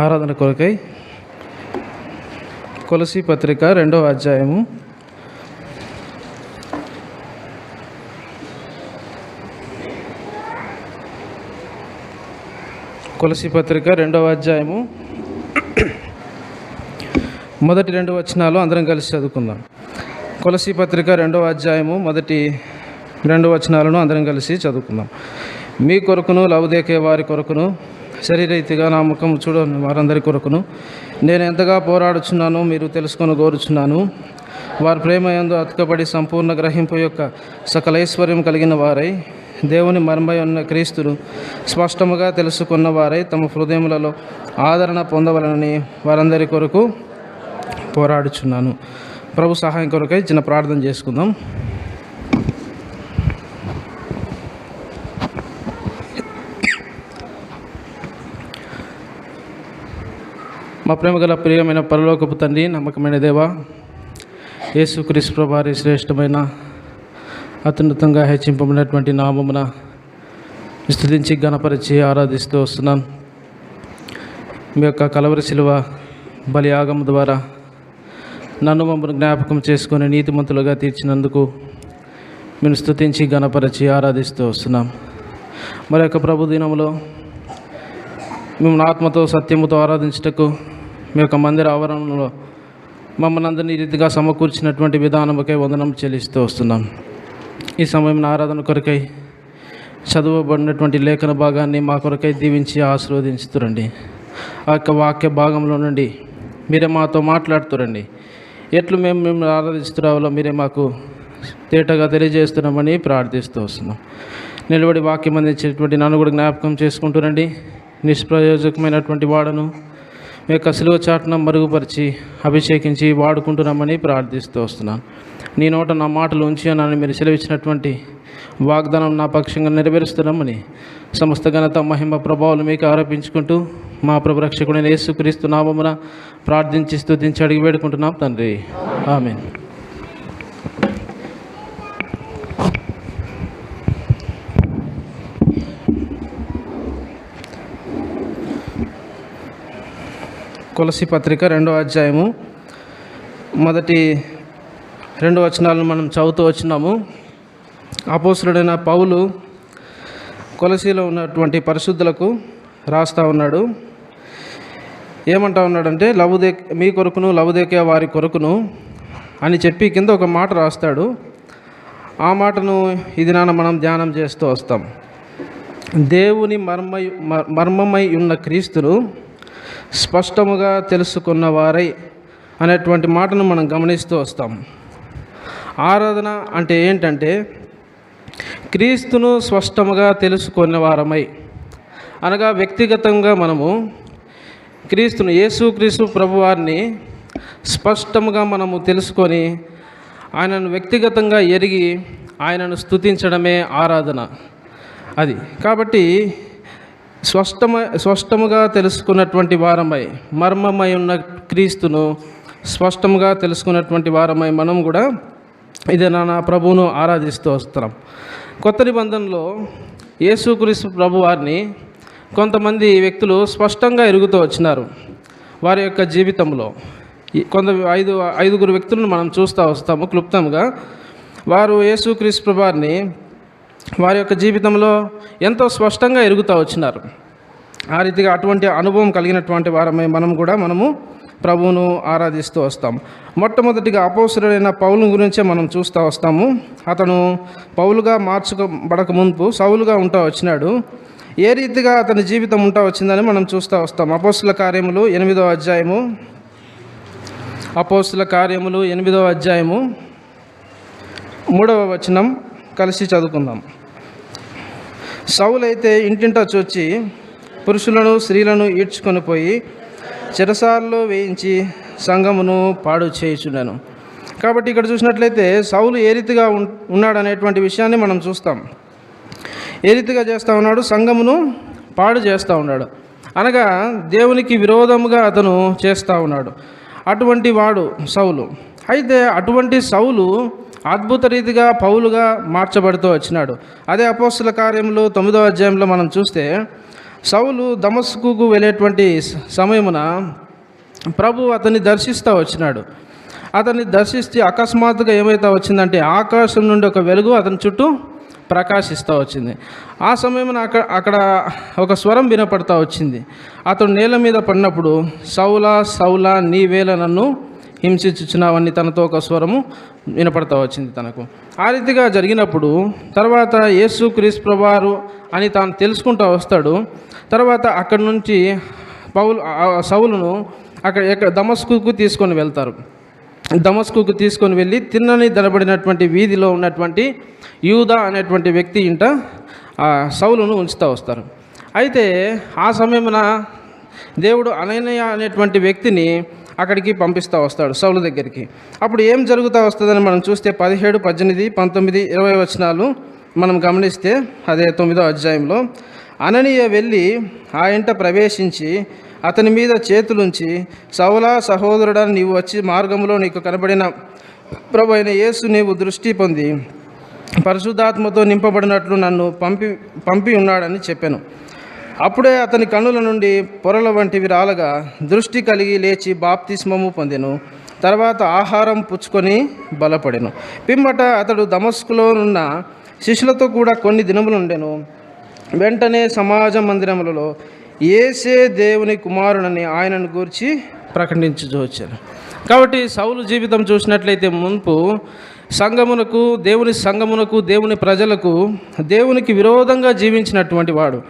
ఆరాధన కొరకై కొలసీ పత్రిక 2వ అధ్యాయము కొలసీ పత్రిక 2వ అధ్యాయము మొదటి 2 వచనాలు అందరం కలిసి చదువుకుందాం. కొలసీ పత్రిక 2వ అధ్యాయము మొదటి 2 వచనాలను అందరం కలిసి చదువుకుందాం. మీ కొరకును లవొదికయ వారి కొరకును శరీరరీతిగా నా ముఖం చూడని వారందరి కొరకును నేను ఎంతగా పోరాడుచున్నానో మీరు తెలుసుకొని కోరుచున్నాను. వారి ప్రేమ యందు అతుకబడి సంపూర్ణ గ్రహింపు యొక్క సకల ఐశ్వర్యం కలిగిన వారై దేవుని మర్మై ఉన్న క్రీస్తును స్పష్టముగా తెలుసుకున్న వారై తమ హృదయములలో ఆదరణ పొందవలనని వారందరి కొరకు పోరాడుచున్నాను. ప్రభు సహాయం కొరకై చిన్న ప్రార్థన చేసుకుందాం. మా ప్రేమ గల ప్రియమైన పరలోకపు తండ్రి, నమ్మకమైన దేవా, యేసుక్రీస్తు ప్రభువు వారి శ్రేష్టమైన అత్యున్నతంగా హెచ్చింపబడినటువంటి నామమున స్తుతించి గణపరిచి ఆరాధిస్తూ వస్తున్నాం. మీ యొక్క కలవరి శిలువ బలియాగము ద్వారా నన్ను మమ్మల్ని జ్ఞాపకం చేసుకొని నీతిమంతులుగా తీర్చినందుకు మేము స్తుతించి గణపరిచి ఆరాధిస్తూ వస్తున్నాం. మరి యొక్క ప్రభు దినములో మేము ఆత్మతో సత్యముతో ఆరాధించుటకు మీ యొక్క మందిర ఆవరణలో మమ్మల్ని అందరినీ రీతిగా సమకూర్చినటువంటి విధానముకై వందనం చెల్లిస్తూ వస్తున్నాం. ఈ సమయం ఆరాధన కొరకై చదువబడినటువంటి లేఖన భాగాన్ని మా కొరకై దీవించి ఆశీర్వదించుతురండి. ఆ యొక్క వాక్య భాగంలో నుండి మీరే మాతో మాట్లాడుతురండి. ఎట్లు మేము ఆరాధిస్తున్నాలో మీరే మాకు తేటగా తెలియజేస్తున్నామని ప్రార్థిస్తూ వస్తున్నాం. నిలబడి వాక్యం అందించేటువంటి నన్ను కూడా జ్ఞాపకం చేసుకుంటురండి. నిష్ప్రయోజకమైనటువంటి వాడను మీ యొక్క సిలువ చాటున మరుగుపరిచి అభిషేకించి వాడుకుంటున్నామని ప్రార్థిస్తూ వస్తున్నాను. నీ నోట నా మాటలు ఉంచి నన్ను మీరు సెలవిచ్చినటువంటి వాగ్దానం నా పక్షంగా నెరవేరుస్తున్నామని సమస్త ఘనత మహిమ ప్రభావాలు మీకు ఆరోపించుకుంటూ మా ప్రభు రక్షకుడైన యేసుక్రీస్తు నామమున ప్రార్థించి స్తుతించి అడిగి వేడుకుంటున్నాం తండ్రి, ఆమేన్. కొలసీ పత్రిక 2వ అధ్యాయము మొదటి 2 వచనాలను మనం చదువుతూ వచ్చినాము. అపోస్తలుడైన పౌలు కొలసీలో ఉన్నటువంటి పరిశుద్ధులకు రాస్తూ ఉన్నాడు. ఏమంటా ఉన్నాడంటే మీ కొరకును లవొదికయ వారి కొరకును అని చెప్పి కింద ఒక మాట రాస్తాడు. ఆ మాటను ఇది నాన్న మనం ధ్యానం చేస్తూ వస్తాం. దేవుని మర్మమై ఉన్న క్రీస్తును స్పష్టముగా తెలుసుకున్న వారై అనేటువంటి మాటను మనం గమనిస్తూ వస్తాం. ఆరాధన అంటే ఏంటంటే క్రీస్తును స్పష్టముగా తెలుసుకున్న వారమై, అనగా వ్యక్తిగతంగా మనము యేసుక్రీస్తు ప్రభువారిని స్పష్టముగా మనము తెలుసుకొని ఆయనను వ్యక్తిగతంగా ఎరిగి ఆయనను స్తుతించడమే ఆరాధన. అది కాబట్టి స్పష్టముగా తెలుసుకున్నటువంటి వారమై, మర్మమై ఉన్న క్రీస్తును స్పష్టముగా తెలుసుకున్నటువంటి వారమై మనం కూడా ఇదే నా ప్రభువును ఆరాధిస్తూ వస్తున్నాం. కొత్త నిబంధనలో యేసుక్రీస్తు ప్రభువారిని కొంతమంది వ్యక్తులు స్పష్టంగా ఎరుగుతూ వచ్చినారు. వారి యొక్క జీవితంలో ఐదుగురు వ్యక్తులను మనం చూస్తూ వస్తాము క్లుప్తంగా. వారు యేసుక్రీస్తు ప్రభువారిని వారి యొక్క జీవితంలో ఎంతో స్పష్టంగా ఎరుగుతూ వచ్చినారు. ఆ రీతిగా అటువంటి అనుభవం కలిగినటువంటి వారమై మనము ప్రభువును ఆరాధిస్తూ వస్తాం. మొట్టమొదటిగా అపోస్తలుడైన పౌలు గురించే మనం చూస్తూ వస్తాము. అతను పౌలుగా మార్చబడక మునుపు సౌలుగా ఉంటా వచ్చినాడు. ఏ రీతిగా అతని జీవితం ఉంటా వచ్చిందని మనం చూస్తూ వస్తాం. అపోస్తల కార్యములు 8వ అధ్యాయము 3వ వచనం కలిసి చదువుకుందాం. సౌలైతే ఇంటింటా చొచ్చి పురుషులను స్త్రీలను ఈడ్చుకొని పోయి చెరసాలలో వేయించి సంఘమును పాడు చేయుచుండెను. కాబట్టి ఇక్కడ చూసినట్లయితే సౌలు ఏ రీతిగా ఉన్నాడనేటువంటి విషయాన్ని మనం చూస్తాం. ఏ రీతిగా చేస్తూ ఉన్నాడు? సంఘమును పాడు చేస్తూ ఉన్నాడు, అనగా దేవునికి విరోధముగా అతను చేస్తూ ఉన్నాడు. అటువంటి వాడు సౌలు. అయితే అటువంటి సౌలు అద్భుత రీతిగా పౌలుగా మార్చబడుతూ వచ్చినాడు. అదే అపోస్తల కార్యములు 9వ అధ్యాయంలో మనం చూస్తే సౌలు దమస్కుకు వెళ్ళేటువంటి సమయమున ప్రభు అతన్ని దర్శిస్తూ వచ్చినాడు. అతన్ని దర్శిస్తే అకస్మాత్తుగా ఏమైతే వచ్చిందంటే ఆకాశం నుండి ఒక వెలుగు అతని చుట్టూ ప్రకాశిస్తూ వచ్చింది. ఆ సమయమున అక్కడ ఒక స్వరం వినపడతా వచ్చింది. అతడు నేల మీద పడినప్పుడు, సౌలా సౌలా నీవేళ నన్ను హింసించుచున్నావని తనతో ఒక స్వరము వినపడతా వచ్చింది తనకు. ఆ రీతిగా జరిగినప్పుడు తర్వాత యేసు క్రీస్తు ప్రభువారు అని తాను తెలుసుకుంటూ వస్తాడు. తర్వాత అక్కడి నుంచి సౌలును అక్కడ దమస్కుకు తీసుకొని వెళ్తారు. దమస్కుకు తీసుకొని వెళ్ళి తిన్నని దనబడినటువంటి వీధిలో ఉన్నటువంటి యూదా అనేటువంటి వ్యక్తి ఇంట సౌలును ఉంచుతూ వస్తారు. అయితే ఆ సమయమున దేవుడు అననీయ అనేటువంటి వ్యక్తిని అక్కడికి పంపిస్తూ వస్తాడు సౌలు దగ్గరికి. అప్పుడు ఏం జరుగుతూ వస్తుందని మనం చూస్తే 17, 18, 19, 20 వచనాలు మనం గమనిస్తే అదే 9వ అధ్యాయంలో, అననీయ వెళ్ళి ఆ ఇంట ప్రవేశించి అతని మీద చేతులుంచి, సౌలా సహోదరుడా, నీవు వచ్చి మార్గంలో నీకు కనబడిన ప్రభు అయిన యేసు నీవు దృష్టి పొంది పరిశుద్ధాత్మతో నింపబడినట్లు నన్ను పంపి ఉన్నాడని చెప్పాను. అప్పుడే అతని కన్నుల నుండి పొరల వంటివి రాలగా దృష్టి కలిగి లేచి బాప్తిస్మము పొందెను. తర్వాత ఆహారం పుచ్చుకొని బలపడెను. పిమ్మట అతడు దమస్కులో ఉన్న శిష్యులతో కూడా కొన్ని దినములు ఉండెను. వెంటనే సమాజ మందిరములలో యేసే దేవుని కుమారుడని ఆయనను గూర్చి ప్రకటించుచూ వచ్చారు. కాబట్టి సౌలు జీవితం చూసినట్లయితే మున్పు సంఘమునకు, దేవుని ప్రజలకు దేవునికి విరోధంగా జీవించినటువంటి వాడు.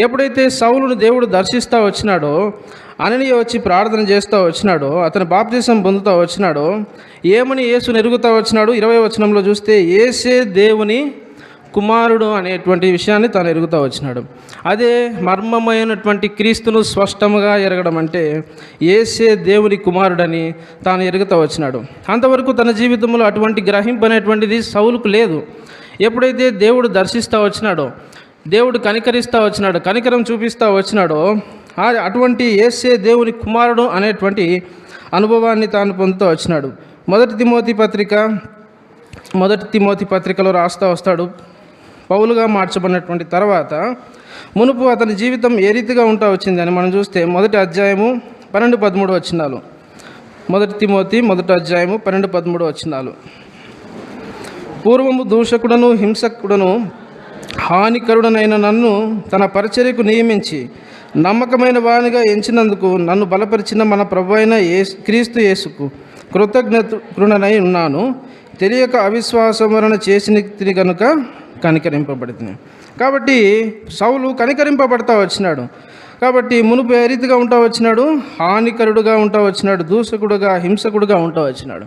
ఎప్పుడైతే సౌలును దేవుడు దర్శిస్తూ వచ్చినాడో, అననీయ వచ్చి ప్రార్థన చేస్తూ వచ్చినాడో, అతను బాప్తిసం పొందుతూ వచ్చినాడో, ఏమని యేసును ఎరుగుతూ వచ్చినాడు? 20వ వచనంలో చూస్తే యేసే దేవుని కుమారుడు అనేటువంటి విషయాన్ని తాను ఎరుగుతూ వచ్చినాడు. అదే మర్మమైనటువంటి క్రీస్తును స్పష్టంగా ఎరగడం అంటే యేసే దేవుని కుమారుడని తాను ఎరుగుతూ వచ్చినాడు. అంతవరకు తన జీవితంలో అటువంటి గ్రహింపు అనేటువంటిది సౌలుకు లేదు. ఎప్పుడైతే దేవుడు దర్శిస్తూ వచ్చినాడో, దేవుడు కనికరిస్తూ వచ్చినాడు, కనికరం చూపిస్తూ వచ్చినాడో, అటువంటి యేసే దేవుని కుమారుడు అనేటువంటి అనుభవాన్ని తాను పొందుతూ వచ్చినాడు. మొదటి తిమోతి పత్రికలో రాస్తూ వస్తాడు. పౌలుగా మార్చబడినటువంటి తర్వాత మునుపు అతని జీవితం ఏ రీతిగా ఉంటా వచ్చిందని మనం చూస్తే 1వ అధ్యాయము 12-13 వచనాలు. 1 తిమోతి 1వ అధ్యాయము 12-13 వచనాలు. పూర్వము దూషకుడను హింసకుడను హానికరుడనైన నన్ను తన పరిచర్యకు నియమించి నమ్మకమైన వానిగా ఎంచినందుకు నన్ను బలపరిచిన మన ప్రభువైన క్రీస్తు యేసుకు కృతజ్ఞతనై ఉన్నాను. తెలియక అవిశ్వాసం వలన చేసిన కనుక కనికరింపబడుతుంది. కాబట్టి సౌలు కనికరింపబడతా వచ్చినాడు. కాబట్టి మునుపు ఏ రీతిగా ఉంటా వచ్చినాడు? హానికరుడుగా ఉంటా వచ్చినాడు, దూషకుడుగా, హింసకుడుగా ఉంటా వచ్చినాడు.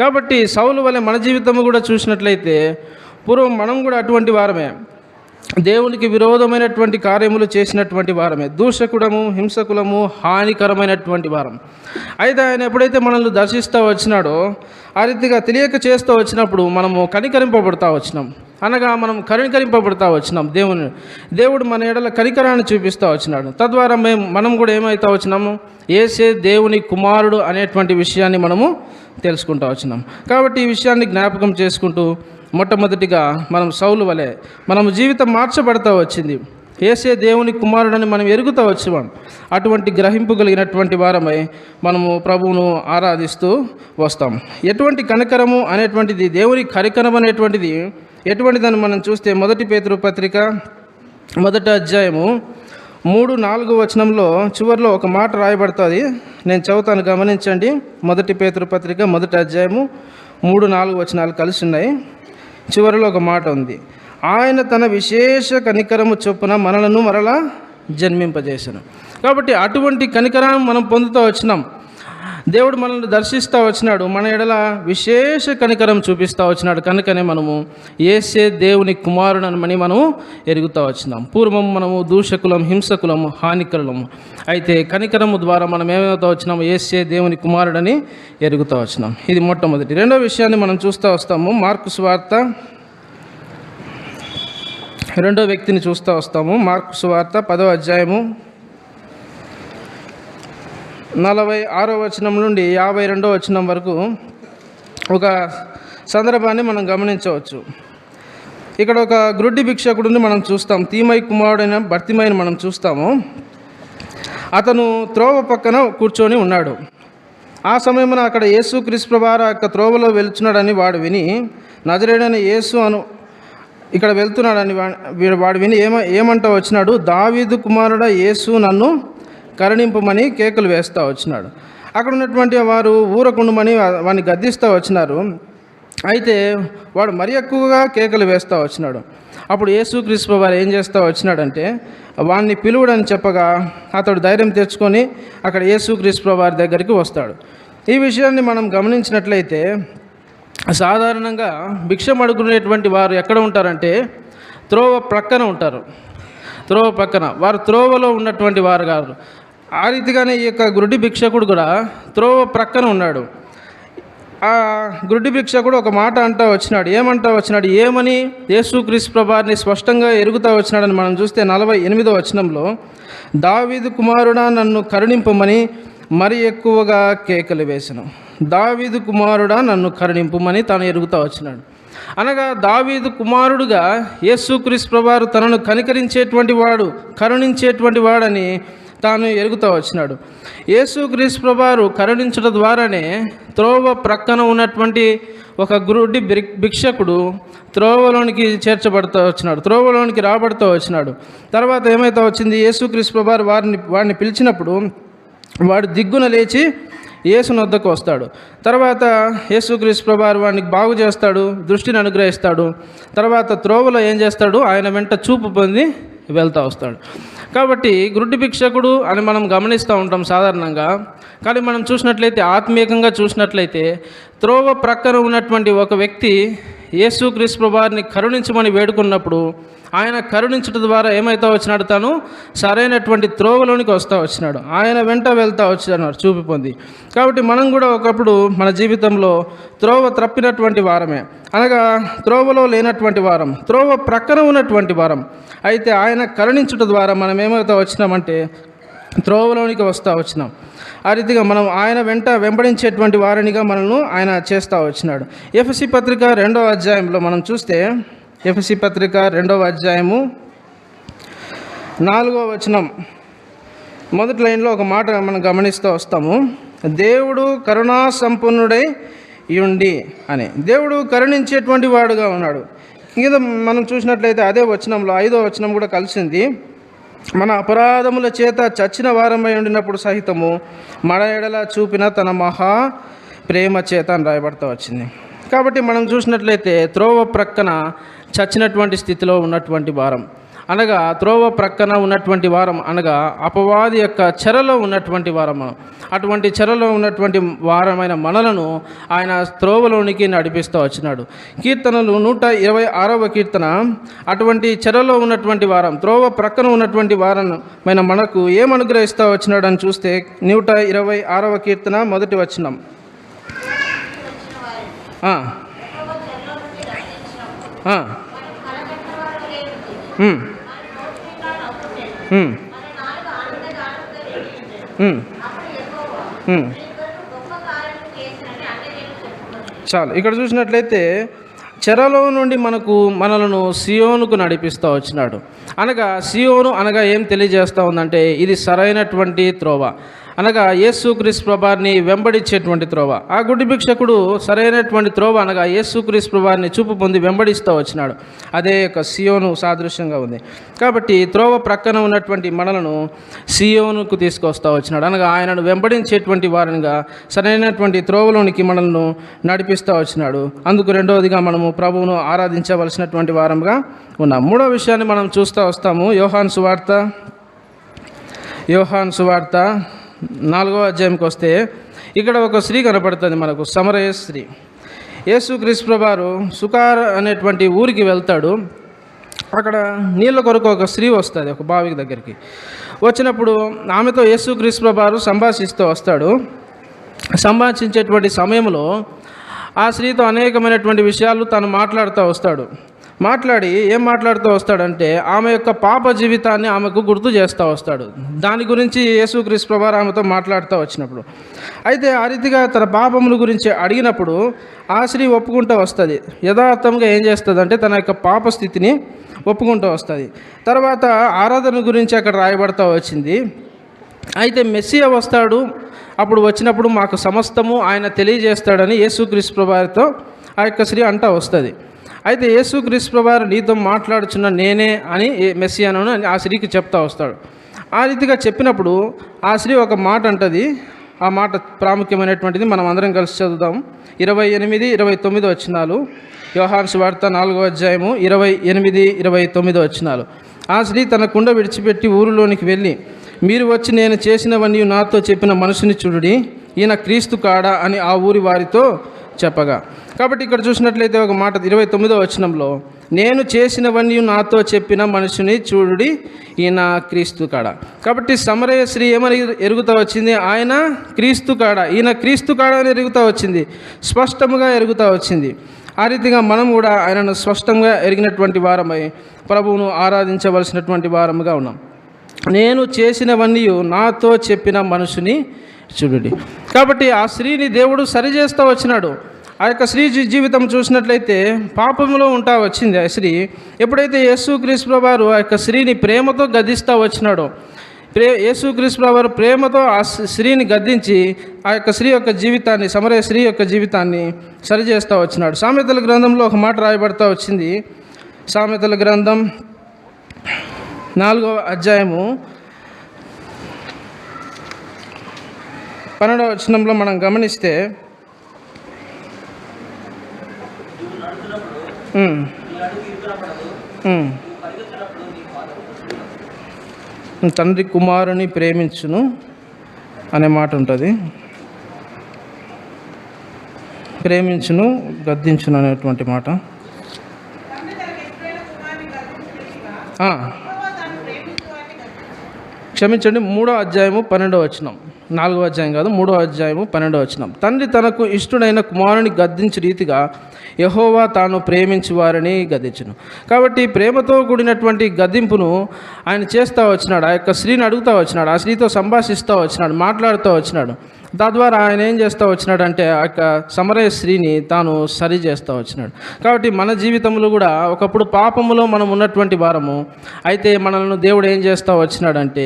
కాబట్టి సౌలు వలె మన జీవితం కూడా చూసినట్లయితే పూర్వం మనం కూడా అటువంటి వారమే, దేవునికి విరోధమైనటువంటి కార్యములు చేసినటువంటి వారమే, దూషకుడము, హింసకులము, హానికరమైనటువంటి వారం. అయితే ఆయన ఎప్పుడైతే మనల్ని దర్శిస్తూ వచ్చినాడో, ఆ రీతిగా తెలియక చేస్తూ వచ్చినప్పుడు మనము కనికరింపబడతా వచ్చినాం. అనగా మనం కనికరింపబడతా వచ్చినాం. దేవుడు మన ఎడల కనికరాన్ని చూపిస్తూ వచ్చినాడు. తద్వారా మనం కూడా ఏమవుతా వచ్చినాము? యేసే దేవుని కుమారుడు అనేటువంటి విషయాన్ని మనము తెలుసుకుంటూ వచ్చినాం. కాబట్టి ఈ విషయాన్ని జ్ఞాపకం చేసుకుంటూ మొట్టమొదటిగా మనం సౌలు వలె మనము జీవితం మార్చబడతా వచ్చింది. యేసే దేవుని కుమారుడని మనం ఎరుగుతూ వచ్చాం. అటువంటి గ్రహింపు కలిగినటువంటి వారమై మనము ప్రభువును ఆరాధిస్తూ వస్తాం. ఎటువంటి కనికరము అనేటువంటిది, దేవుని కనికరం అనేటువంటిది ఎటువంటిదని మనం చూస్తే 1 పేతురు పత్రిక 1వ అధ్యాయము 3-4 వచనంలో చివరిలో ఒక మాట రాయబడుతుంది. నేను చదువుతాను, గమనించండి. 1 పేతురు పత్రిక 1వ అధ్యాయము 3-4 వచనాలు కలిసి ఉన్నాయి. చివరిలో ఒక మాట ఉంది. ఆయన తన విశేష కనికరము చొప్పున మనలను మరలా జన్మింపజేశాను. కాబట్టి అటువంటి కనికరాన్ని మనం పొందుతూ వచ్చినాం. దేవుడు మనల్ని దర్శిస్తూ వచ్చినాడు, మన ఎడల విశేష కనికరం చూపిస్తూ వచ్చినాడు. కనుకనే మనము యేసే దేవుని కుమారుడని మనము ఎరుగుతూ వచ్చినాం. పూర్వం మనము దూషకులం, హింసకులము, హానికరులము. అయితే కనికరము ద్వారా మనం ఏమవుతూ వచ్చినాము? యేసే దేవుని కుమారుడని ఎరుగుతూ వచ్చినాం. ఇది మొట్టమొదటి. రెండో విషయాన్ని మనం చూస్తూ వస్తాము. మార్కు సువార్త 2వ వ్యక్తిని చూస్తూ వస్తాము. మార్కు సువార్త 10వ అధ్యాయము 46వ వచనం నుండి 52వ వచనం వరకు ఒక సందర్భాన్ని మనం గమనించవచ్చు. ఇక్కడ ఒక గ్రుడ్డి భిక్షకుడిని మనం చూస్తాం. తీమై కుమారుడైన భర్తిమైని మనం చూస్తాము. అతను త్రోవ పక్కన కూర్చొని ఉన్నాడు. ఆ సమయమున అక్కడ యేసుక్రీస్తు ప్రభువారు యొక్క త్రోవలో వెళ్తున్నాడని వాడు విని, నజరేయుడైన యేసు ఇక్కడ వెళ్తున్నాడని వాడు విని ఏమంటా వచ్చినాడు, దావీదు కుమారుడా యేసు నన్ను కరుణింపమని కేకలు వేస్తూ వచ్చినాడు. అక్కడ ఉన్నటువంటి వారు ఊరకుండమని వాడిని గద్దిస్తూ వచ్చినారు. అయితే వాడు మరి ఎక్కువగా కేకలు వేస్తూ వచ్చినాడు. అప్పుడు యేసుక్రీస్తు ప్రభువారు ఏం చేస్తూ వచ్చినాడంటే వాడిని పిలువుడని చెప్పగా అతడు ధైర్యం తెచ్చుకొని అక్కడ యేసుక్రీస్తు ప్రభువారి దగ్గరికి వస్తాడు. ఈ విషయాన్ని మనం గమనించినట్లయితే సాధారణంగా భిక్షం అడుగునేటువంటి వారు ఎక్కడ ఉంటారంటే త్రోవ ప్రక్కన ఉంటారు. త్రోవ ప్రక్కన వారు త్రోవలో ఉన్నటువంటి వారు కాదు. ఆ రీతిగానే ఈ యొక్క గురుడి భిక్షకుడు కూడా త్రోవ ప్రక్కన ఉన్నాడు. ఆ గురుడి భిక్షకుడు ఒక మాట అంటూ వచ్చినాడు. ఏమంటా వచ్చినాడు, ఏమని యేసుక్రీస్తు ప్రభువారిని స్పష్టంగా ఎరుగుతూ వచ్చినాడని మనం చూస్తే 48వ వచనంలో, దావీదు కుమారుడా నన్ను కరుణింపమని మరి ఎక్కువగా కేకలు వేసెను. దావీదు కుమారుడా నన్ను కరుణింపమని తాను ఎరుగుతూ వచ్చినాడు. అనగా దావీదు కుమారుడుగా యేసుక్రీస్తు ప్రభువారు తనను కనికరించేటువంటి వాడు, కరుణించేటువంటి వాడని తాను ఎరుగుతూ వచ్చినాడు. యేసుక్రీస్తు ప్రభువారు కరుణించడం ద్వారానే త్రోవ ప్రక్కన ఉన్నటువంటి ఒక గురుడి భిక్షకుడు త్రోవలోనికి చేర్చబడుతూ వచ్చినాడు, త్రోవలోనికి రాబడుతూ వచ్చినాడు. తర్వాత ఏమైతే వచ్చింది, యేసుక్రీస్తు ప్రభువారు వాడిని పిలిచినప్పుడు వాడు దిగ్గున లేచి యేసుని వద్దకు వస్తాడు. తర్వాత యేసుక్రీస్తు ప్రభువారు వాడిని బాగు చేస్తాడు, దృష్టిని అనుగ్రహిస్తాడు. తర్వాత త్రోవలో ఏం చేస్తాడు, ఆయన వెంట చూపు పొంది వెళ్తూ వస్తాడు. కాబట్టి గురుడి భిక్షకుడు అని మనం గమనిస్తూ ఉంటాం సాధారణంగా. కానీ మనం చూసినట్లయితే ఆత్మీయంగా చూసినట్లయితే త్రోవ ప్రక్కన ఉన్నటువంటి ఒక వ్యక్తి యేసుక్రీస్తు ప్రభువారిని కరుణించమని వేడుకున్నప్పుడు ఆయన కరుణించడం ద్వారా ఏమైతే వచ్చినాడు, తను సరైనటువంటి త్రోవలోనికి వస్తూ వచ్చినాడు, ఆయన వెంట వెళ్తూ వచ్చినాడు చూపు పొంది. కాబట్టి మనం కూడా ఒకప్పుడు మన జీవితంలో త్రోవ తప్పినటువంటి వారమే, అనగా త్రోవలో లేనటువంటి వారం, త్రోవ ప్రక్కన ఉన్నటువంటి వారం. అయితే ఆయన కరుణించడం ద్వారా మనం ఏమైతే వచ్చినామంటే త్రోవలోనికి వస్తూ వచ్చినాం. ఆ రీతిగా మనం ఆయన వెంట వెంబడించేటువంటి వారినిగా మనల్ని ఆయన చేస్తూ వచ్చినాడు. ఎఫెసీ పత్రిక 2వ అధ్యాయంలో మనం చూస్తే, ఎఫెసీ పత్రిక 2వ అధ్యాయము 4వ వచనం మొదటి లైన్లో ఒక మాట మనం గమనిస్తూ వస్తాము. దేవుడు కరుణా సంపన్నుడై ఉండి అని, దేవుడు కరుణించేటువంటి వాడుగా ఉన్నాడు. కింద మనం చూసినట్లయితే అదే వచనంలో 5వ వచనం కూడా కలిసింది. మన అపరాధముల చేత చచ్చిన వారమై ఉండినప్పుడు సహితము మన ఎడల చూపిన తన మహా ప్రేమ చేత అని రాయబడుతూ వచ్చింది. కాబట్టి మనం చూసినట్లయితే త్రోవ ప్రక్కన చచ్చినటువంటి స్థితిలో ఉన్నటువంటి వారం, అనగా త్రోవ ప్రక్కన ఉన్నటువంటి వారం అనగా అపవాది యొక్క చెరలో ఉన్నటువంటి వారం. అటువంటి చెరలో ఉన్నటువంటి వారమైన మనలను ఆయన త్రోవలోనికి నడిపిస్తూ వచ్చినాడు. కీర్తనలు 126వ కీర్తన అటువంటి చెరలో ఉన్నటువంటి వారం, త్రోవ ప్రక్కన ఉన్నటువంటి వారమైన మనకు ఏమనుగ్రహిస్తూ వచ్చినాడు అని చూస్తే 126వ కీర్తన మొదటి వచనం, చాలు. ఇక్కడ చూసినట్లయితే చెరలో నుండి మనలను సియోనుకు నడిపిస్తూ వచ్చినాడు. అనగా సియోను అనగా ఏం తెలియజేస్తూ ఉందంటే ఇది సరైనటువంటి త్రోవ, అనగా యేసుక్రీస్తు ప్రభువారిని వెంబడించేటువంటి త్రోవ. ఆ గుడ్డి భిక్షకుడు సరైనటువంటి త్రోవ అనగా యేసుక్రీస్తు ప్రభువారిని చూపు పొంది వెంబడిస్తూ వచ్చినాడు. అదే యొక్క సియోను సాదృశ్యంగా ఉంది. కాబట్టి త్రోవ ప్రక్కన ఉన్నటువంటి మనలను సియోనుకు తీసుకొస్తూ వచ్చినాడు, అనగా ఆయనను వెంబడించేటువంటి వారినిగా సరైనటువంటి త్రోవలోనికి మనల్ని నడిపిస్తూ వచ్చినాడు. అందుకు రెండవదిగా మనము ప్రభువును ఆరాధించవలసినటువంటి వారంగా ఉన్నాం. మూడవ విషయాన్ని మనం చూస్తూ వస్తాము. యోహాను సువార్త 4వ అధ్యాయంకి వస్తే ఇక్కడ ఒక స్త్రీ కనపడుతుంది మనకు, సమరయ స్త్రీ. యేసుక్రీస్తు ప్రభువారు సుకార్ అనేటువంటి ఊరికి వెళ్తాడు. అక్కడ నీళ్ళ కొరకు ఒక స్త్రీ వస్తుంది ఒక బావి దగ్గరికి. వచ్చినప్పుడు ఆమెతో యేసుక్రీస్తు ప్రభువారు సంభాషిస్తూ వస్తాడు. సంభాషించేటువంటి సమయంలో ఆ స్త్రీతో అనేకమైనటువంటి విషయాలు తను మాట్లాడుతూ వస్తాడు. మాట్లాడి ఏం మాట్లాడుతూ వస్తాడంటే ఆమె యొక్క పాప జీవితాన్ని ఆమెకు గుర్తు చేస్తూ వస్తాడు. దాని గురించి యేసుక్రీస్తు ప్రభువారు ఆమెతో మాట్లాడుతూ వచ్చినప్పుడు, అయితే ఆ రీతిగా తన పాపముల గురించి అడిగినప్పుడు ఆ స్త్రీ ఒప్పుకుంటూ వస్తుంది. యథార్థంగా ఏం చేస్తుందంటే తన యొక్క పాప స్థితిని ఒప్పుకుంటూ వస్తుంది. తర్వాత ఆరాధన గురించి అక్కడ రాయబడతా వచ్చింది. అయితే మెస్సియా వస్తాడు, అప్పుడు వచ్చినప్పుడు మాకు సమస్తము ఆయన తెలియజేస్తాడని యేసుక్రీస్తు ప్రభువారితో ఆ యొక్క స్త్రీ అంటూ వస్తుంది. అయితే యేసుక్రీస్తు ప్రభువారు నీతో మాట్లాడుచున్న నేనే అని మెస్సియాను ఆ స్త్రీకి చెప్తా వస్తాడు. ఆ రీతిగా చెప్పినప్పుడు ఆ స్త్రీ ఒక మాట అంటది. ఆ మాట ప్రాముఖ్యమైనటువంటిది, మనం అందరం కలిసి చదువుదాం. 28, 29 వచనాలు, యోహాను సువార్త 4వ అధ్యాయము 28, 29 వచనాలు. ఆ స్త్రీ తన కుండ విడిచిపెట్టి ఊరిలోనికి వెళ్ళి, మీరు వచ్చి నేను చేసినవన్నీ నాతో చెప్పిన మనుషుని చూడుడి, ఈయన క్రీస్తు కాడా అని ఆ ఊరి వారితో చెప్పగా. కాబట్టి ఇక్కడ చూసినట్లయితే ఒక మాట 29వ వచనంలో, నేను చేసినవన్నీ నాతో చెప్పిన మనుషుని చూడుడి, ఈయన క్రీస్తు కాడా. కాబట్టి సమరయ స్త్రీ ఏమని ఎరుగుతూ వచ్చింది? ఆయన క్రీస్తు కాడా, ఈయన క్రీస్తు కాడా అని ఎరుగుతూ వచ్చింది, స్పష్టంగా ఎరుగుతూ వచ్చింది. ఆ రీతిగా మనం కూడా ఆయనను స్పష్టంగా ఎరిగినటువంటి వారమై ప్రభువును ఆరాధించవలసినటువంటి వారముగా ఉన్నాం. నేను చేసినవన్నీ నాతో చెప్పిన మనుషుని చూడుడి. కాబట్టి ఆ స్త్రీని దేవుడు సరిచేస్తూ వచ్చినాడు. ఆ యొక్క స్త్రీ జీవితం చూసినట్లయితే పాపంలో ఉంటా వచ్చింది ఆ స్త్రీ. ఎప్పుడైతే యేసుక్రీస్తు ప్రభువారు ఆ యొక్క స్త్రీని ప్రేమతో గద్దిస్తూ వచ్చినాడో, యేసుక్రీస్తు ప్రభువారు ప్రేమతో ఆ స్త్రీని గద్దించి ఆ యొక్క స్త్రీ యొక్క జీవితాన్ని, సమరయ స్త్రీ యొక్క జీవితాన్ని సరిచేస్తూ వచ్చినాడు. సామెతల గ్రంథంలో ఒక మాట రాయబడతా వచ్చింది. సామెతల గ్రంథం 4వ అధ్యాయము 12వ వచనంలో మనం గమనిస్తే, తండ్రి కుమారుని ప్రేమించును అనే మాట ఉంటుంది. ప్రేమించును, గద్దించును అనేటువంటి మాట. క్షమించండి, 3వ అధ్యాయము 12వ వచనం, 4వ అధ్యాయం కాదు, 3వ అధ్యాయము 12వ వచనం. తండ్రి తనకు ఇష్టుడైన కుమారుని గద్దించు రీతిగా యెహోవా తాను ప్రేమించి వారిని గద్దించును. కాబట్టి ప్రేమతో కూడినటువంటి గద్దింపును ఆయన చేస్తూ వచ్చినాడు. ఆ యొక్క స్త్రీని అడుగుతూ వచ్చినాడు, ఆ స్త్రీతో సంభాషిస్తూ వచ్చినాడు, మాట్లాడుతూ వచ్చినాడు. తద్వారా ఆయన ఏం చేస్తూ వచ్చినాడంటే ఆ యొక్క సమరయ స్త్రీని తాను సరి చేస్తూ వచ్చినాడు. కాబట్టి మన జీవితంలో కూడా ఒకప్పుడు పాపములో మనం ఉన్నటువంటి వారము, అయితే మనల్ని దేవుడు ఏం చేస్తూ వచ్చినాడంటే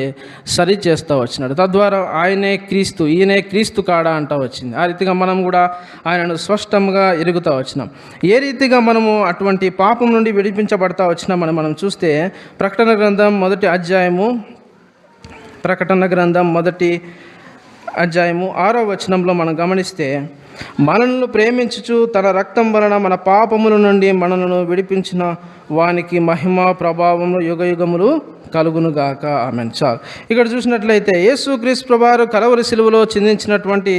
సరి చేస్తూ వచ్చినాడు. తద్వారా ఆయనే క్రీస్తు, ఈయనే క్రీస్తు కాడా అంటూ వచ్చింది. ఆ రీతిగా మనం కూడా ఆయనను స్పష్టంగా ఎరుగుతూ వచ్చినాం. ఏ రీతిగా మనము అటువంటి పాపం నుండి విడిపించబడతా వచ్చినామని మనం చూస్తే, ప్రకటన గ్రంథం 1వ అధ్యాయము, ప్రకటన గ్రంథం 1వ అధ్యాయము 6వ వచనంలో మనం గమనిస్తే, మనలను ప్రేమించుచు తన రక్తం వలన మన పాపముల నుండి మనలను విడిపించిన వానికి మహిమ ప్రభావము యుగయుగములు కలుగునుగాక. ఆమేన్. చాలు. ఇక్కడ చూసినట్లయితే యేసుక్రీస్తు ప్రభువారు కలవరి శిలువలో చిందించినటువంటి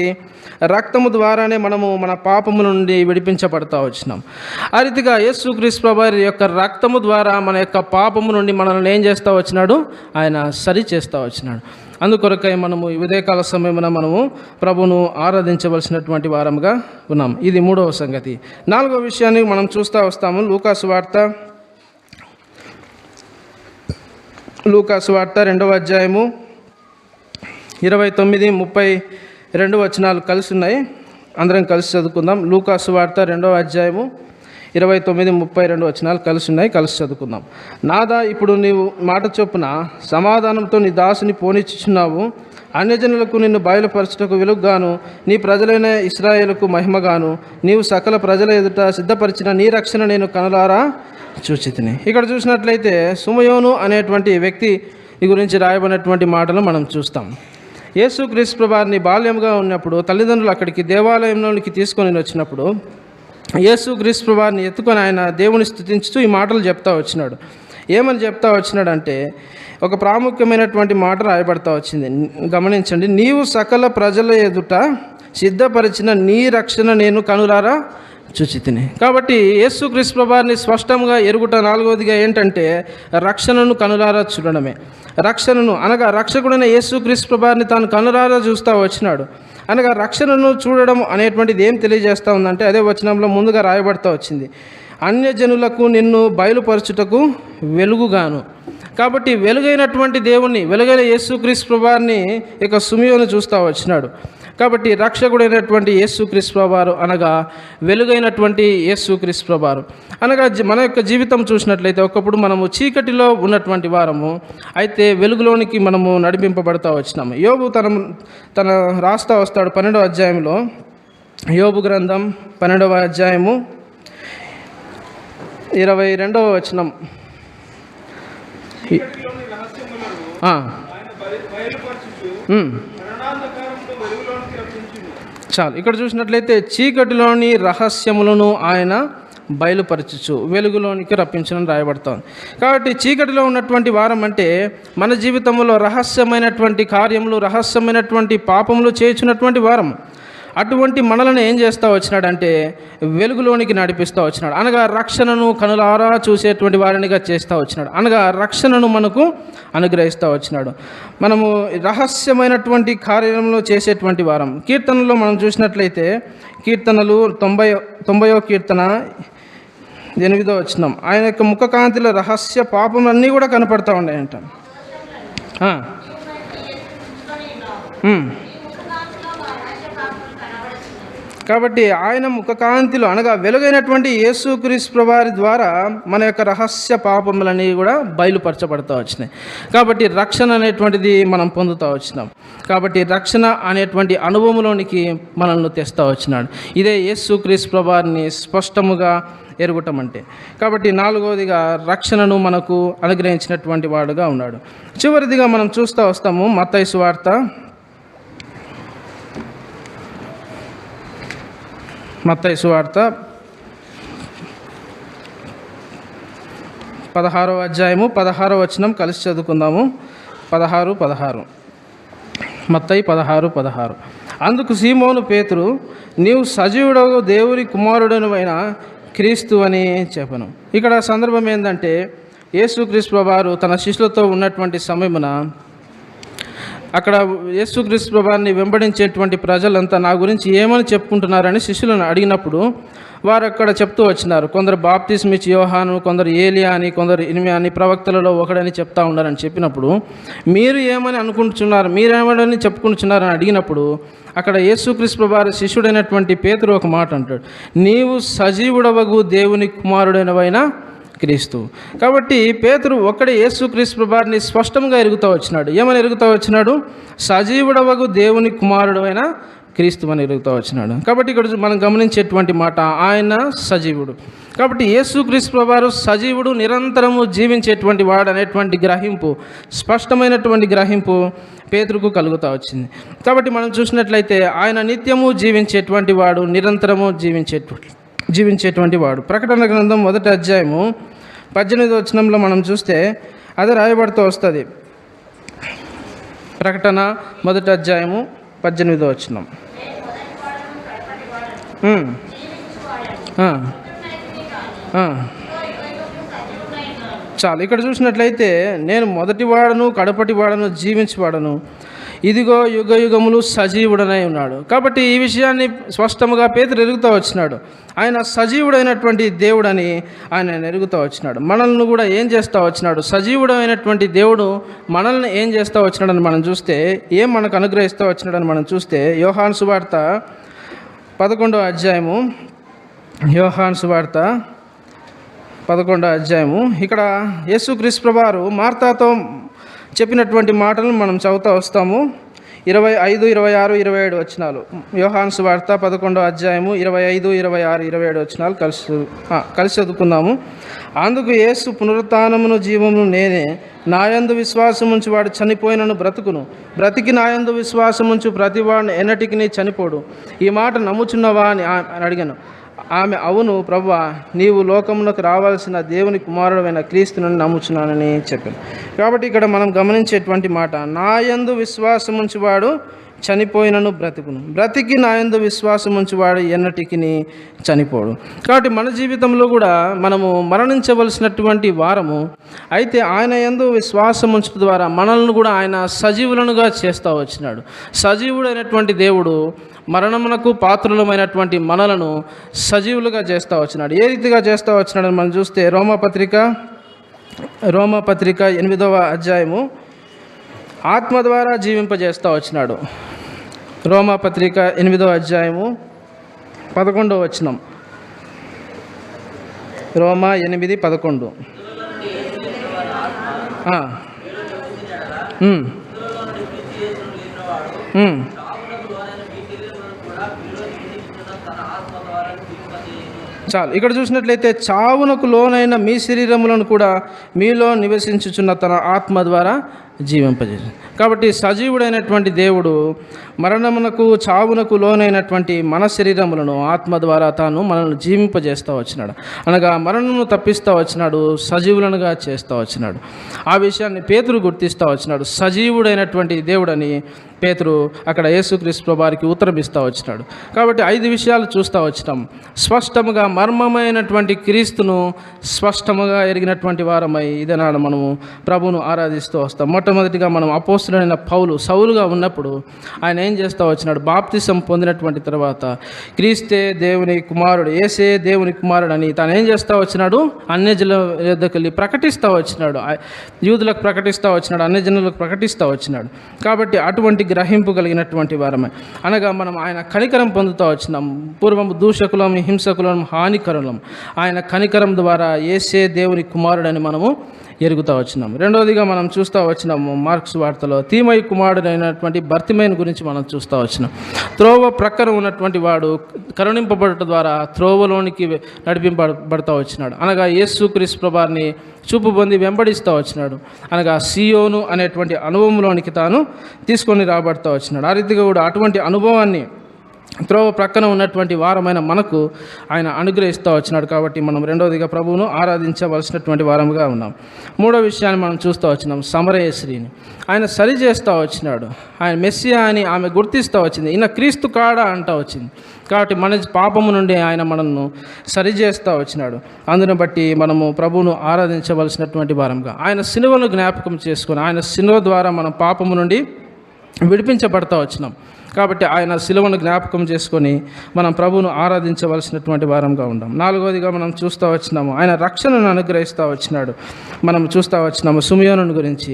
రక్తము ద్వారానే మనము మన పాపముల నుండి విడిపించబడతా వచ్చినాం. ఆ రీతిగా యేసుక్రీస్తు ప్రభువారి యొక్క రక్తము ద్వారా మన యొక్క పాపము నుండి మనల్ని ఏం చేస్తూ వచ్చినాడు? ఆయన సరి చేస్తూ వచ్చినాడు. అందుకొరకై మనము ఈ ఉదయకాల సమయమున మనము ప్రభువును ఆరాధించవలసినటువంటి వారముగా ఉన్నాం. ఇది 3వ సంగతి. 4వ విషయాన్ని మనం చూస్తూ వస్తాము. లూకాసు వార్త 2వ అధ్యాయము 29, 32 వచనాలు కలిసి ఉన్నాయి. అందరం కలిసి చదువుకుందాం. లూకాసు వార్త 2వ అధ్యాయము 29, 32 వచనాలు కలిసి ఉన్నాయి, కలిసి చదువుకుందాం. నాదా, ఇప్పుడు నీవు మాట చొప్పున సమాధానంతో నీ దాసుని పోనిచ్చుచున్నావు. అన్యజనులకు నిన్ను బయలుపరచుటకు వెలుగుగాను, నీ ప్రజలైన ఇశ్రాయేలుకు మహిమగాను, నీవు సకల ప్రజల ఎదుట సిద్ధపరిచిన నీ రక్షణ నేను కనులారా చూచితిని. ఇక్కడ చూసినట్లయితే సుమయోను అనేటువంటి వ్యక్తి గురించి రాయబడినటువంటి మాటలు మనం చూస్తాం. యేసుక్రీస్తు ప్రభువారిని బాల్యంగా ఉన్నప్పుడు తల్లిదండ్రులు అక్కడికి దేవాలయంలోనికి తీసుకొని వచ్చినప్పుడు యేసుక్రీస్తు ప్రభువారిని ఎత్తుకొని ఆయన దేవుని స్తుతించుతూ ఈ మాటలు చెప్తా వచ్చినాడు. ఏమని చెప్తా వచ్చినాడంటే, ఒక ప్రాముఖ్యమైనటువంటి మాట రాయబడతా వచ్చింది, గమనించండి. నీవు సకల ప్రజల ఎదుట సిద్ధపరిచిన నీ రక్షణ నేను కనులారా చూచితిని. కాబట్టి యేసుక్రీస్తు ప్రభువారిని స్పష్టంగా ఎరుగుట 4వదిగా ఏంటంటే రక్షణను కనులారా చూడడమే. రక్షణను అనగా రక్షకుడైన యేసుక్రీస్తు ప్రభువారిని తాను కనులారా చూస్తూ వచ్చినాడు. అనగా రక్షణను చూడడం అనేటువంటిది ఏం తెలియజేస్తూ ఉందంటే, అదే వచనంలో ముందుగా రాయబడుతూ వచ్చింది. అన్యజనులకు నిన్ను బయలుపరచుటకు వెలుగుగాను. కాబట్టి వెలుగైనటువంటి దేవుణ్ణి, వెలుగైన యేసుక్రీస్తు ప్రభువారిని ఇక సిమియోను చూస్తూ వచ్చినాడు. కాబట్టి రక్షకుడైనటువంటి యేసుక్రీస్తు ప్రభువారు అనగా వెలుగైనటువంటి యేసుక్రీస్తు ప్రభువారు అనగా మన యొక్క జీవితం చూసినట్లయితే ఒకప్పుడు మనము చీకటిలో ఉన్నటువంటి వారము, అయితే వెలుగులోనికి మనము నడిపింపబడతా వచ్చినాము. యోబు తన రాస్తా వస్తాడు 12వ అధ్యాయంలో, యోబు గ్రంథం 12వ అధ్యాయము 22వ వచనం. చాలు. ఇక్కడ చూసినట్లయితే చీకటిలోని రహస్యములను ఆయన బయలుపరచుచు వెలుగులోనికి రప్పించడం రాయబడుతుంది. కాబట్టి చీకటిలో ఉన్నటువంటి వారం అంటే మన జీవితంలో రహస్యమైనటువంటి కార్యములు, రహస్యమైనటువంటి పాపములు చేయుచున్నటువంటి వారం. అటువంటి మనలను ఏం చేస్తూ వచ్చినాడంటే వెలుగులోనికి నడిపిస్తూ వచ్చినాడు. అనగా రక్షణను కనులారా చూసేటువంటి వారినిగా చేస్తూ వచ్చినాడు. అనగా రక్షణను మనకు అనుగ్రహిస్తూ వచ్చినాడు. మనము రహస్యమైనటువంటి కార్యంలో చేసేటువంటి వారం. కీర్తనలో మనం చూసినట్లయితే కీర్తనలు 90వ కీర్తన 8వ వచనం, ఆయన యొక్క ముఖకాంతిలో రహస్య పాపములన్నీ కూడా కనపడతా ఉన్నాయంట. కాబట్టి ఆయన ముఖకాంతిలో అనగా వెలుగైనటువంటి యేసుక్రీస్తు ప్రభువారి ద్వారా మన యొక్క రహస్య పాపములన్నీ కూడా బయలుపరచబడుతూ వచ్చినాయి. కాబట్టి రక్షణ అనేటువంటిది మనం పొందుతూ వచ్చినాం. కాబట్టి రక్షణ అనేటువంటి అనుభవంలోనికి మనల్ని తెస్తూ వచ్చినాడు. ఇదే యేసుక్రీస్తు ప్రభువారిని స్పష్టముగా ఎరుగుటం అంటే. కాబట్టి 4వదిగా రక్షణను మనకు అనుగ్రహించినటువంటి వాడుగా ఉన్నాడు. చివరిదిగా మనం చూస్తూ వస్తాము మత్తయి సువార్త 16వ అధ్యాయము 16వ వచనం కలిసి చదువుకుందాము. 16 మత్తయి 16. అందుకు సీమోను పేతురు, నీవు సజీవుడవు దేవుని కుమారుడనువైన క్రీస్తు అని చెప్పను. ఇక్కడ సందర్భం ఏంటంటే యేసుక్రీస్తు ప్రభువారు తన శిష్యులతో ఉన్నటువంటి సమయమున అక్కడ యేసుక్రీస్తు ప్రభువారిని వెంబడించేటువంటి ప్రజలంతా నా గురించి ఏమని చెప్పుకుంటున్నారని శిష్యులను అడిగినప్పుడు వారు అక్కడ చెప్తూ వచ్చినారు. కొందరు బాప్తిస్మ ఇచ్చి యోహాను, కొందరు ఏలియా అని, కొందరు ఇర్మియా అని, ప్రవక్తలలో ఒకడని చెప్తా ఉన్నారని చెప్పినప్పుడు మీరు ఏమని అనుకుంటున్నారు, మీరేమని చెప్పుకుంటున్నారని అడిగినప్పుడు అక్కడ యేసుక్రీస్తు ప్రభువారి శిష్యుడైనటువంటి పేతురు ఒక మాట అంటాడు, నీవు సజీవుడవగు దేవుని కుమారుడైనవైన క్రీస్తు. కాబట్టి పేతురు ఒక్కడే యేసుక్రీస్తు ప్రభువారిని స్పష్టంగా ఎరుగుతూ వచ్చినాడు. ఏమని ఎరుగుతూ వచ్చినాడు? సజీవుడవగు దేవుని కుమారుడు అయిన క్రీస్తు అని ఎరుగుతూ వచ్చినాడు. కాబట్టి ఇక్కడ మనం గమనించేటువంటి మాట, ఆయన సజీవుడు. కాబట్టి యేసుక్రీస్తు ప్రభువారు సజీవుడు, నిరంతరము జీవించేటువంటి వాడు అనేటువంటి గ్రహింపు, స్పష్టమైనటువంటి గ్రహింపు పేతురుకు కలుగుతూ వచ్చింది. కాబట్టి మనం చూసినట్లయితే ఆయన నిత్యము జీవించేటువంటి వాడు, నిరంతరము జీవించేటువంటి వాడు. ప్రకటన గ్రంథం 1వ అధ్యాయము 18వ వచనంలో మనం చూస్తే అది రాయబడుతూ వస్తుంది. ప్రకటన 1వ అధ్యాయము 18వ వచనం. చాలు. ఇక్కడ చూసినట్లయితే నేను మొదటివాడను కడపటివాడను జీవించేవాడను, ఇదిగో యుగ యుగములు సజీవుడనై ఉన్నాడు. కాబట్టి ఈ విషయాన్ని స్పష్టముగా పేతురు ఎరుగుతూ వచ్చినాడు. ఆయన సజీవుడైనటువంటి దేవుడని ఆయన ఎరుగుతూ వచ్చినాడు. మనల్ని కూడా ఏం చేస్తూ వచ్చినాడు? సజీవుడైనటువంటి దేవుడు మనల్ని ఏం చేస్తూ వచ్చినాడని మనం చూస్తే, ఏం మనకు అనుగ్రహిస్తూ వచ్చినాడని మనం చూస్తే యోహాను సువార్త 11వ అధ్యాయము, యోహాను సువార్త 11వ అధ్యాయము. ఇక్కడ యేసుక్రీస్తు ప్రభువారు మార్తాతో చెప్పినటువంటి మాటలను మనం చదువుతూ వస్తాము. 25, 26, 27 వచనాలు. యోహాను సువార్త 11వ అధ్యాయము 25, 26, 27 వచనాలు కలిసి చదువుకుందాము. అందుకు యేసు, పునరుత్థానమును జీవమును నేనే, నాయందు విశ్వాసముంచి వాడు చనిపోయినను బ్రతుకును, బ్రతికి నాయందు విశ్వాసముంచు ప్రతివాడిని ఎన్నటికి చనిపోడు. ఈ మాట నమ్ముచున్నవా అని అడిగాను. ఆమె, అవును ప్రభువా, నీవు లోకమునకు రావాల్సిన దేవుని కుమారుడైన క్రీస్తును నమ్ముచున్నానని చెప్పాను. కాబట్టి ఇక్కడ మనం గమనించేటువంటి మాట, నాయందు విశ్వాసముంచువాడు చనిపోయినను బ్రతుకును, బ్రతికి నా యందు విశ్వాసం ఉంచువాడు ఎన్నటికి చనిపోడు. కాబట్టి మన జీవితంలో కూడా మనము మరణించవలసినటువంటి వారము. అయితే ఆయన యందు విశ్వాసం ఉంచడం ద్వారా మనల్ని కూడా ఆయన సజీవులనుగా చేస్తూ వచ్చినాడు. సజీవుడైనటువంటి దేవుడు మరణమునకు పాత్రులమైనటువంటి మనలను సజీవులుగా చేస్తూ వచ్చినాడు. ఏ రీతిగా చేస్తూ వచ్చినాడని మనం చూస్తే రోమాపత్రిక 8వ అధ్యాయము ఆత్మ ద్వారా జీవింపజేస్తూ వచ్చినాడు. రోమాపత్రిక 8వ అధ్యాయము 11వ వచనం. రోమా 8:11. చాలు. ఇక్కడ చూసినట్లయితే చావునకు లోనైన మీ శరీరములను కూడా మీలో నివసించుచున్న తన ఆత్మ ద్వారా జీవింపజేసి. కాబట్టి సజీవుడైనటువంటి దేవుడు మరణమునకు చావునకు లోనైనటువంటి మన శరీరములను ఆత్మ ద్వారా తాను మనల్ని జీవింపజేస్తూ వచ్చినాడు. అనగా మరణమును తప్పిస్తూ వచ్చినాడు, సజీవులనుగా చేస్తూ వచ్చినాడు. ఆ విషయాన్ని పేతురు గుర్తిస్తూ వచ్చినాడు. సజీవుడైనటువంటి దేవుడని పేతురు అక్కడ యేసుక్రీస్తు వారికి ఉత్తరం ఇస్తూ వచ్చినాడు. కాబట్టి 5 విషయాలు చూస్తూ వచ్చినాం. స్పష్టముగా మర్మమైనటువంటి క్రీస్తును స్పష్టముగా ఎరిగినటువంటి వారమై ఇదనాడు మనము ప్రభువును ఆరాధిస్తూ వస్తాం. మొట్టమొదటిగా మనం అపోస్తలుడైన సౌలుగా ఉన్నప్పుడు ఆయన ఏం చేస్తూ వచ్చినాడు? బాప్తిసం పొందినటువంటి తర్వాత క్రీస్తే దేవుని కుమారుడు, యేసే దేవుని కుమారుడు అని తాను ఏం చేస్తూ వచ్చినాడు? అన్యజనుల యొద్దకు వెళ్ళి ప్రకటిస్తూ వచ్చినాడు. యూదులకు ప్రకటిస్తూ వచ్చినాడు, అన్యజనులకు ప్రకటిస్తూ వచ్చినాడు. కాబట్టి అటువంటి గ్రహింపు కలిగినటువంటి వారమే. అనగా మనం ఆయన కనికరం పొందుతూ వచ్చినాం. పూర్వం దూషకులం, హింసకులం, హానికరులం. ఆయన కనికరం ద్వారా యేసే దేవుని కుమారుడని మనము ఎరుగుతూ వచ్చినాం. రెండవదిగా మనం చూస్తూ వచ్చినాము మార్క్స్ వార్తలో తీమయి కుమారుడైనటువంటి బర్తిమేయుని గురించి మనం చూస్తూ వచ్చినాం. త్రోవ ప్రక్కన ఉన్నటువంటి వాడు కరుణింపబడటం ద్వారా త్రోవలోనికి నడిపింపబడుతూ వచ్చినాడు. అనగా యేసుక్రీస్తు ప్రభువారిని చూపు పొంది వెంబడిస్తూ వచ్చినాడు. అనగా సియోను అనేటువంటి అనుభవంలోనికి తాను తీసుకొని రాబడుతూ వచ్చినాడు. ఆ రీతిగా కూడా అటువంటి అనుభవాన్ని త్రోవ ప్రక్కన ఉన్నటువంటి వారమైన మనకు ఆయన అనుగ్రహిస్తూ వచ్చినాడు. కాబట్టి మనం రెండవదిగా ప్రభువును ఆరాధించవలసినటువంటి వారముగా ఉన్నాం. మూడో విషయాన్ని మనం చూస్తూ వచ్చినాం. సమరయ స్త్రీని ఆయన సరి చేస్తూ వచ్చినాడు. ఆయన మెస్సియా అని ఆమె గుర్తిస్తూ వచ్చింది. ఈయన క్రీస్తు కాడా అంటూ వచ్చింది. కాబట్టి మన పాపము నుండి ఆయన మనల్ని సరిచేస్తూ వచ్చినాడు. అందును బట్టి మనము ప్రభువును ఆరాధించవలసినటువంటి వారంగా ఆయన సిలువను జ్ఞాపకం చేసుకొని ఆయన సిలువ ద్వారా మనం పాపము నుండి విడిపించబడతా వచ్చినాం. కాబట్టి ఆయన సిలువను జ్ఞాపకం చేసుకొని మనం ప్రభువును ఆరాధించవలసినటువంటి వారంగా ఉన్నాం. నాలుగవదిగా మనం చూస్తూ వచ్చినాము ఆయన రక్షణను అనుగ్రహిస్తూ వచ్చినాడు. మనం చూస్తూ వచ్చినాము సిమియోను గురించి.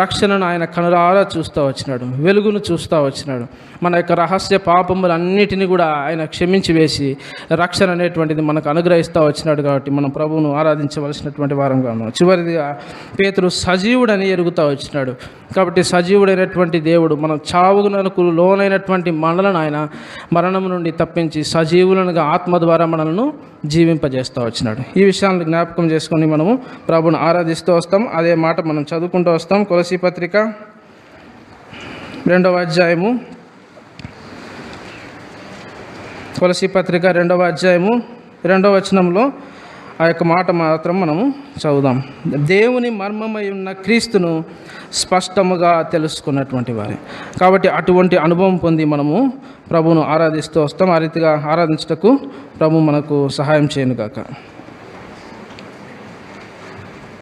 రక్షణను ఆయన కనులారా చూస్తూ వచ్చినాడు, వెలుగును చూస్తూ వచ్చినాడు. మన యొక్క రహస్య పాపములన్నిటినీ కూడా ఆయన క్షమించి వేసి రక్షణ అనేటువంటిది మనకు అనుగ్రహిస్తూ వచ్చినాడు. కాబట్టి మనం ప్రభువును ఆరాధించవలసినటువంటి వారంగా ఉన్నాం. చివరిదిగా పేతురు సజీవుడని ఎరుగుతూ వచ్చినాడు. కాబట్టి సజీవుడైనటువంటి దేవుడు మనం చావునకు లోనైనటువంటి మనలను ఆయన మరణం నుండి తప్పించి సజీవులనుగా ఆత్మ ద్వారా మనల్ని జీవింపజేస్తూ వచ్చినాడు. ఈ విషయాలను జ్ఞాపకం చేసుకొని మనము ప్రభువును ఆరాధిస్తూ వస్తాం. అదే మాట మనం చదువుకుంటూ వస్తాం. కొలసీ పత్రిక 2వ అధ్యాయము 2వ వచనంలో ఆ యొక్క మాట మాత్రం మనము చదువుదాం. దేవుని మర్మమై ఉన్న క్రీస్తును స్పష్టముగా తెలుసుకున్నటువంటి వారే. కాబట్టి అటువంటి అనుభవం పొంది మనము ప్రభువును ఆరాధిస్తూ వస్తాం. ఆ రీతిగా ఆరాధించుటకు ప్రభు మనకు సహాయం చేయనుగాక.